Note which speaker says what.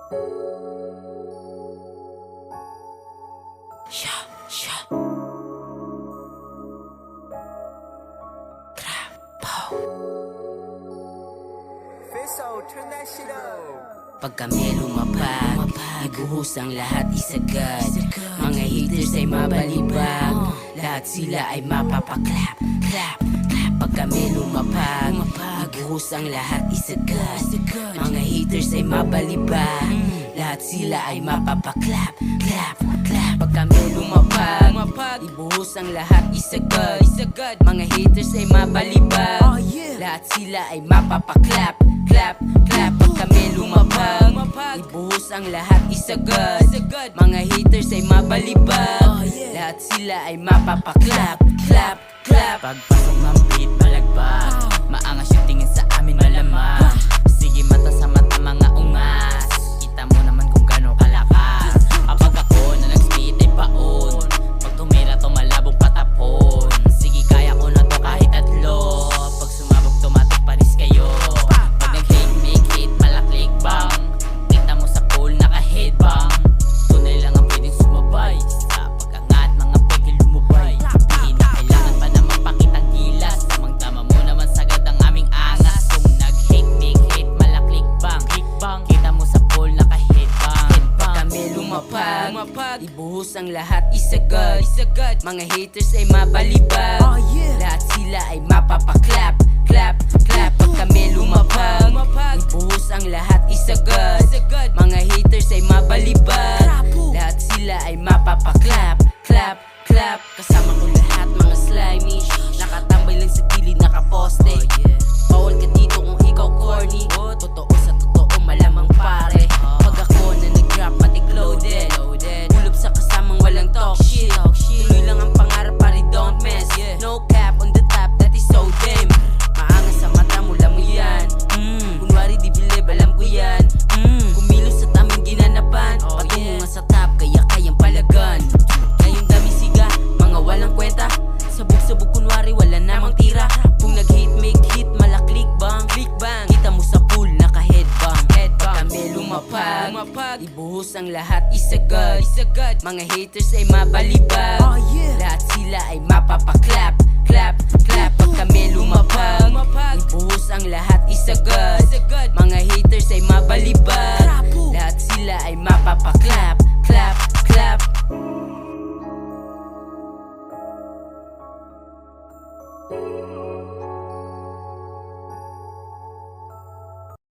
Speaker 1: Pag kami lumapag, ibuhos ang lahat isagad. Mga haters ay mabalibag, lahat sila ay mapapaklap, clap, clap. Pag kami lumapag, ibuhos ang lahat isagad. Mga haters ay mabalibag, lahat sila ay mapapaklap, clap, clap. Pag kami lumapag, ibuhos ang lahat isagad. Mga haters ay mabalibag, lahat sila ay mapapaklap, clap, clap. Pag kami lumapag, ibuhos ang lahat isagad. Mga haters ay mabalibag, lahat sila ay mapapaklap, clap, clap.
Speaker 2: Pagpasok ng beat, balagbag, maangas yung tingin sa amin, malamang. Sige, mata sa mata, mga ungas, kita mo naman kung gano'ng kalakas. Kapag ako na nag-spit ay paon, pag tumira to malabog patapon. Sige, kaya ko na to kahit tatlo, pag sumabog tumatok paris kayo. Pag nag-hate, make hate, malaklik bang, kita mo sa pool, naka-headbang. Tunay lang ang pwedeng sumabay, sa pag-angat mga pwede lumubay. Hindi na kailangan pa na mapakitang gilas, damang-dama mo naman sagad ang aming angas. Kung nag-hate, make hate, malaklik bang, kita mo sa pool, naka-headbang.
Speaker 1: Pag kami lumapag, ibuhos ang lahat isagad. Mga haters ay mabalibag, lahat sila ay mapapaklap, clap, clap. Pag kami lumapag, ibuhos ang lahat isagad. Mga haters ay mabalibag, lahat sila ay mapapaklap, clap, clap. Kasama ko lahat mga slimy, nakatambay lang sa gilid nakaposte. Bawal ka dito kung ikaw corny, totoo sa totoo malamang pare. Pag ako na nag-drop matik loaded, pull up sa kasamang walang talk shit. Tuloy lang ang pangarap pare, don't mess. No cap on the top, that is so damn. Maangas sa mata mo, alam mo yan. Kunwari di believe, alam ko yan. Kumilos sa tamang ginanapan, patungo nga sa top, kaya kayang palagan. Ngayong dami siga, mga walang kwenta, sabog-sabog kunwari wala namang tira. Kung nag-hit, make hit, malaklik bang, kita mo sa pool, naka-headbang. Pag kami lumapag, ibuhos ang lahat isagad. Mga haters ay mabalibag, lahat sila ay mapapaklap, clap, clap. Pag kami lumapag,